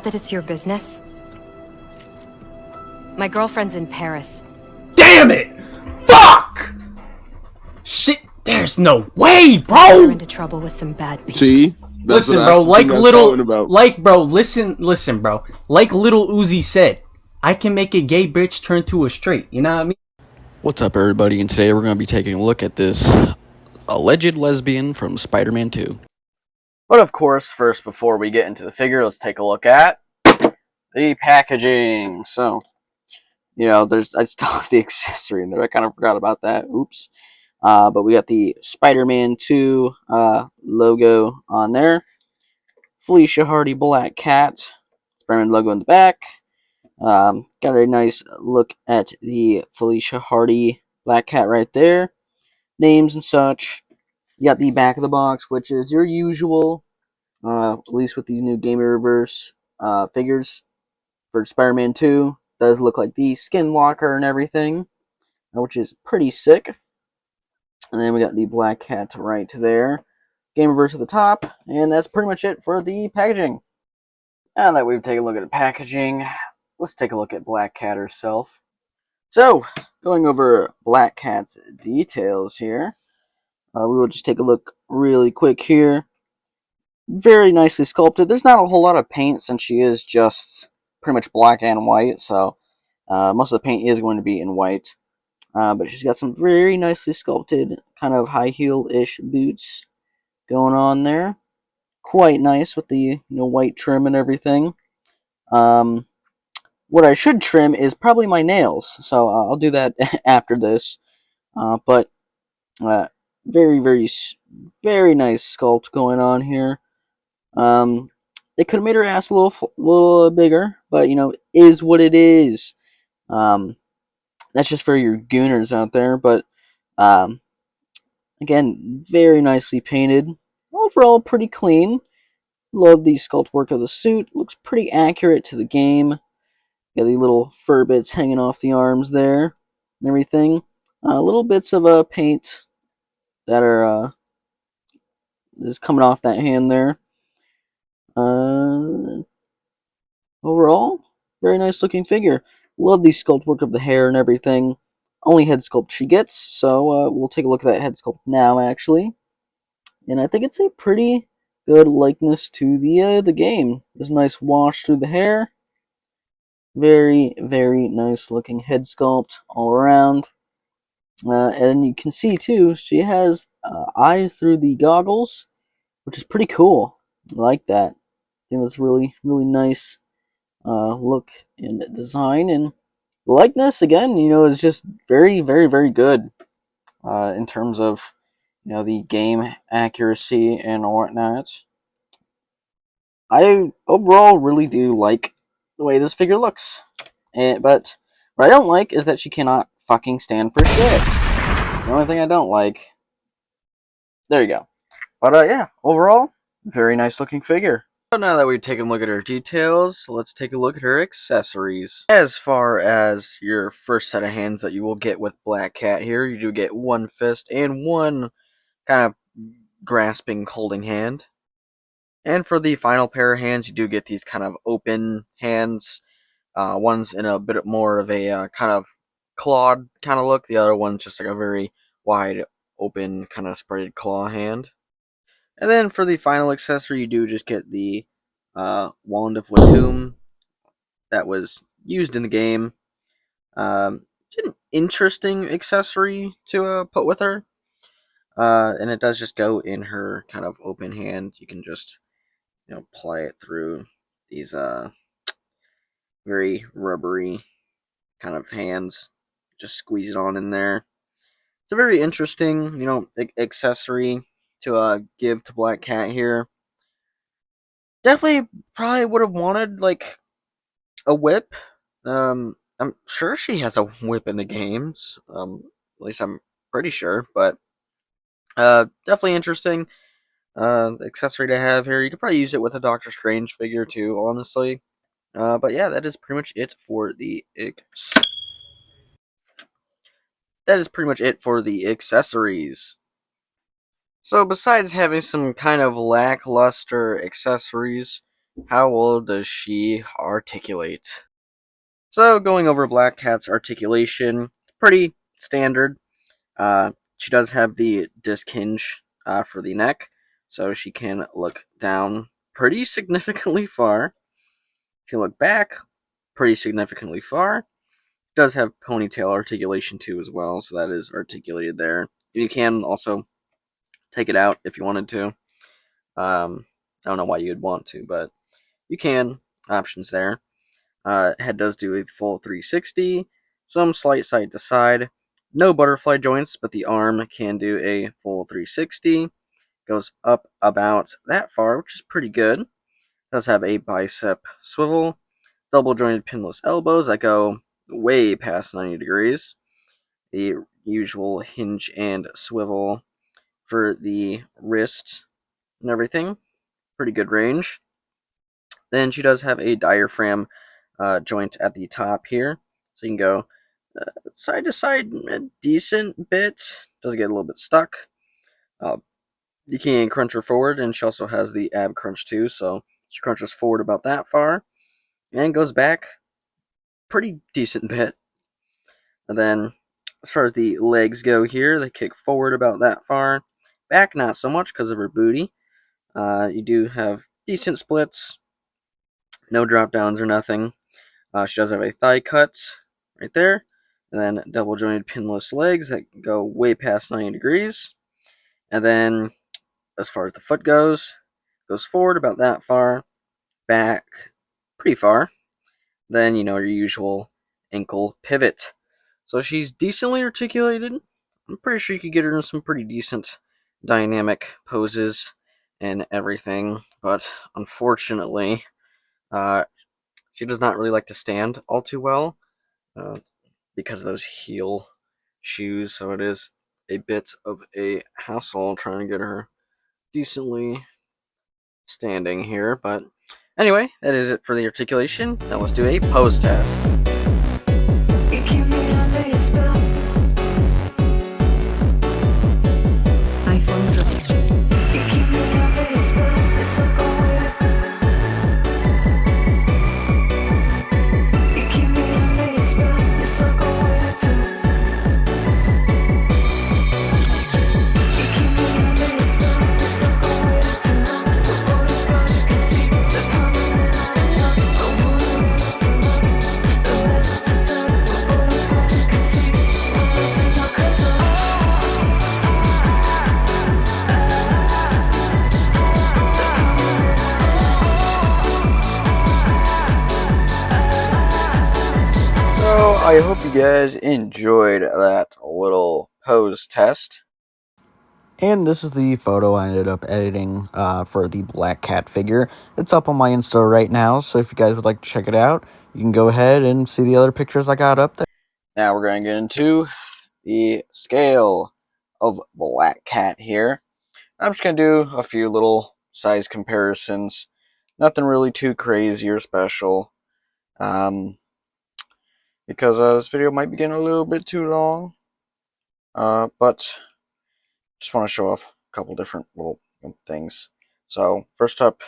Not that it's your business. My girlfriend's in Paris. Damn it! Fuck! Shit, there's no way, bro! You're into trouble with some bad people. See? That's Listen, bro, like little, listen, bro. Like little Uzi said, I can make a gay bitch turn to a straight, you know what I mean? What's up, everybody, and today we're going to be taking a look at this alleged lesbian from Spider-Man 2. But of course, first, before we get into the figure, let's take a look at the packaging. So, you know, I still have the accessory in there. I kind of forgot about that. Oops. But we got the Spider-Man 2 logo on there. Felicia Hardy Black Cat. Spider-Man logo in the back. Got a nice look at the Felicia Hardy Black Cat right there. Names and such. You got the back of the box, which is your usual, at least with these new Game Reverse figures for Spider-Man 2. Does look like the Skinwalker and everything, which is pretty sick. And then we got the Black Cat right there. Game Reverse at the top, and that's pretty much it for the packaging. Now that we've taken a look at the packaging, let's take a look at Black Cat herself. So, going over Black Cat's details here, we will just take a look really quick here. Very nicely sculpted. There's not a whole lot of paint since she is just pretty much black and white, so most of the paint is going to be in white. But she's got some very nicely sculpted, kind of high heel-ish boots going on there. Quite nice with the white trim and everything. What I should trim is probably my nails, so I'll do that after this. But very, very, very nice sculpt going on here. They could have made her ass a little bigger, but is what it is. That's just for your gooners out there. But again, very nicely painted. Overall, pretty clean. Love the sculpt work of the suit. Looks pretty accurate to the game. Got the little fur bits hanging off the arms there and everything. Little bits of paint that are is coming off that hand there. Overall, very nice looking figure. Love the sculpt work of the hair and everything. Only head sculpt she gets, so we'll take a look at that head sculpt now, actually. And I think it's a pretty good likeness to the game. There's a nice wash through the hair. Very, very nice looking head sculpt all around. And you can see, too, she has eyes through the goggles, which is pretty cool. I like that. I think that's really, really nice look and design. And likeness, again, is just very, very, very good in terms of, the game accuracy and whatnot. I overall really do like the way this figure looks. But what I don't like is that she cannot fucking stand for shit. It's the only thing I don't like. There you go. But yeah, overall, very nice looking figure. So now that we've taken a look at her details, let's take a look at her accessories. As far as your first set of hands that you will get with Black Cat here, you do get one fist and one kind of grasping, holding hand. And for the final pair of hands, you do get these kind of open hands. One's in a bit more of a kind of clawed kind of look. The other one's just like a very wide open kind of spread claw hand. And then for the final accessory, you do just get the Wand of Watum that was used in the game. It's an interesting accessory to put with her. And it does just go in her kind of open hand. You can just, ply it through these very rubbery kind of hands. Just squeeze it on in there. It's a very interesting, accessory to give to Black Cat here. Definitely probably would have wanted like a whip. I'm sure she has a whip in the games. At least I'm pretty sure, but definitely interesting accessory to have here. You could probably use it with a Doctor Strange figure too, honestly. But yeah, that is pretty much it for the accessories. So besides having some kind of lackluster accessories, how well does she articulate? So, going over Black Cat's articulation, pretty standard. She does have the disc hinge for the neck, so she can look down pretty significantly far. If you look back, pretty significantly far. Does have ponytail articulation too as well, so that is articulated there. You can also take it out if you wanted to. I don't know why you'd want to, but you can. Options there. Head does do a full 360, some slight side to side. No butterfly joints, but the arm can do a full 360. Goes up about that far, which is pretty good. Does have a bicep swivel, double jointed pinless elbows that go way past 90 degrees. The usual hinge and swivel for the wrist and everything. Pretty good range. Then she does have a diaphragm joint at the top here. So you can go side to side a decent bit. Does get a little bit stuck. You can crunch her forward, and she also has the ab crunch too. So she crunches forward about that far and goes back pretty decent bit. And then as far as the legs go here, they kick forward about that far. Back not so much because of her booty. You do have decent splits, no drop downs or nothing. She does have a thigh cut right there, and then double jointed pinless legs that go way past 90 degrees. And then as far as the foot goes forward about that far, back pretty far. Then, your usual ankle pivot. So she's decently articulated. I'm pretty sure you could get her in some pretty decent dynamic poses and everything, but unfortunately, she does not really like to stand all too well because of those heel shoes, so it is a bit of a hassle trying to get her decently standing here, but anyway, that is it for the articulation. Now let's do a pose test. iPhone drop. So I hope you guys enjoyed that little pose test. And this is the photo I ended up editing for the Black Cat figure. It's up on my Insta right now, so if you guys would like to check it out, you can go ahead and see the other pictures I got up there. Now we're going to get into the scale of Black Cat here. I'm just going to do a few little size comparisons. Nothing really too crazy or special. Because this video might be getting a little bit too long. But just want to show off a couple different little things. So first up,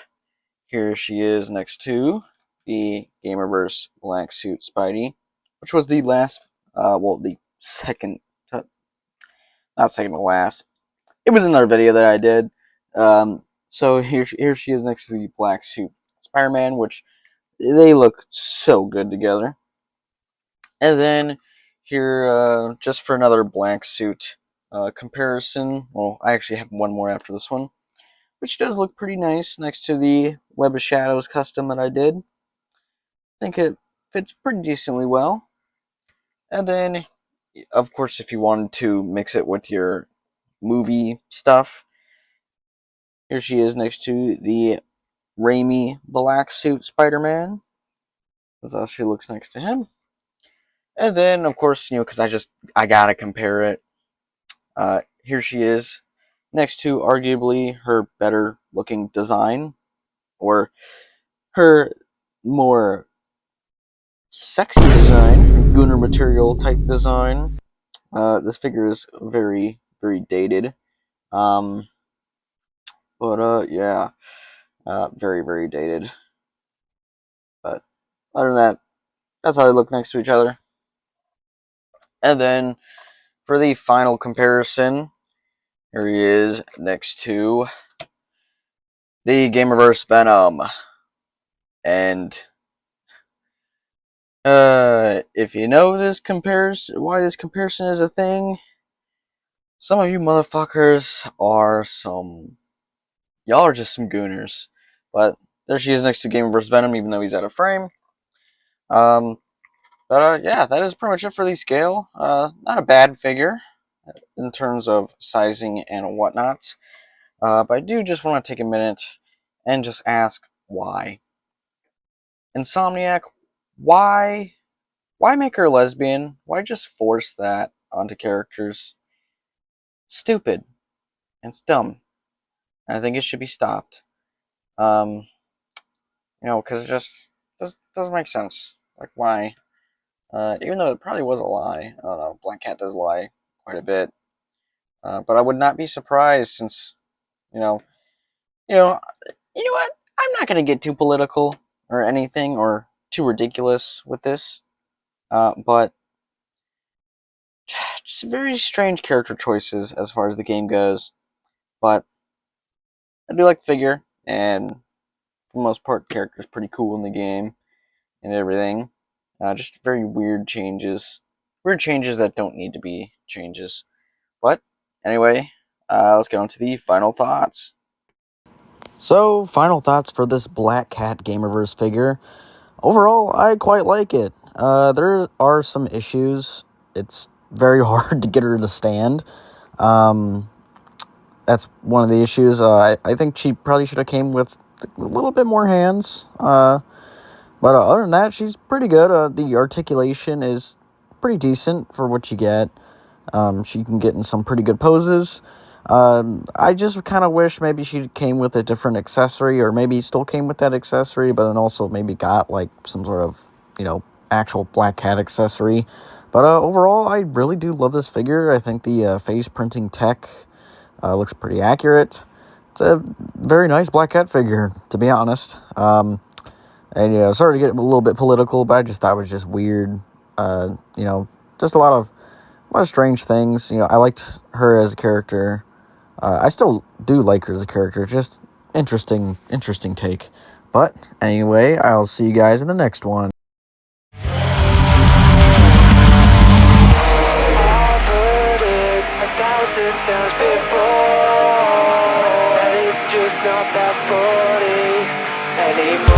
here she is next to the Gamerverse Black Suit Spidey, which was the last, the second, not second to last. It was another video that I did. So here she is next to the Black Suit Spider-Man, which they look so good together. And then here, just for another Black Suit comparison, well, I actually have one more after this one, which does look pretty nice next to the Web of Shadows custom that I did. I think it fits pretty decently well. And then, of course, if you wanted to mix it with your movie stuff, here she is next to the Raimi Black Suit Spider-Man. That's how she looks next to him. And then, of course, because I gotta compare it. Here she is next to arguably her better looking design, or her more sexy design, Gunnar material type design. This figure is very, very dated. Yeah, very, very dated. But other than that, that's how they look next to each other. And then for the final comparison, here he is next to the Gamerverse Venom. And if you know this comparison, why this comparison is a thing, some of you motherfuckers are y'all are just some gooners. But there she is next to Gamerverse Venom, even though he's out of frame. Yeah, that is pretty much it for the scale. Not a bad figure in terms of sizing and whatnot. But I do just want to take a minute and just ask why. Insomniac, why make her a lesbian? Why just force that onto characters? Stupid. And it's dumb. And I think it should be stopped. Because it just doesn't make sense. Like, why? Even though it probably was a lie. I don't know. Black Cat does lie quite a bit. But I would not be surprised since, you know, you know, you know what? I'm not going to get too political or anything or too ridiculous with this. But just very strange character choices as far as the game goes. But I do like the figure, and for the most part, the character's pretty cool in the game and everything. Just very weird changes. Weird changes that don't need to be changes. But anyway, let's get on to the final thoughts. So, final thoughts for this Black Cat Gamerverse figure. Overall, I quite like it. There are some issues. It's very hard to get her to stand. That's one of the issues. I think she probably should have came with a little bit more hands. But other than that, she's pretty good. The articulation is pretty decent for what you get. She can get in some pretty good poses. I just kind of wish maybe she came with a different accessory, or maybe still came with that accessory, but then also maybe got like some sort of, actual Black Cat accessory. But overall, I really do love this figure. I think the face printing tech looks pretty accurate. It's a very nice Black Cat figure, to be honest. And sorry to get a little bit political, but I just thought it was just weird. Just a lot of strange things. I liked her as a character. I still do like her as a character. Just interesting take. But anyway, I'll see you guys in the next one. I've heard it 1,000 times before, and it's just not that funny anymore.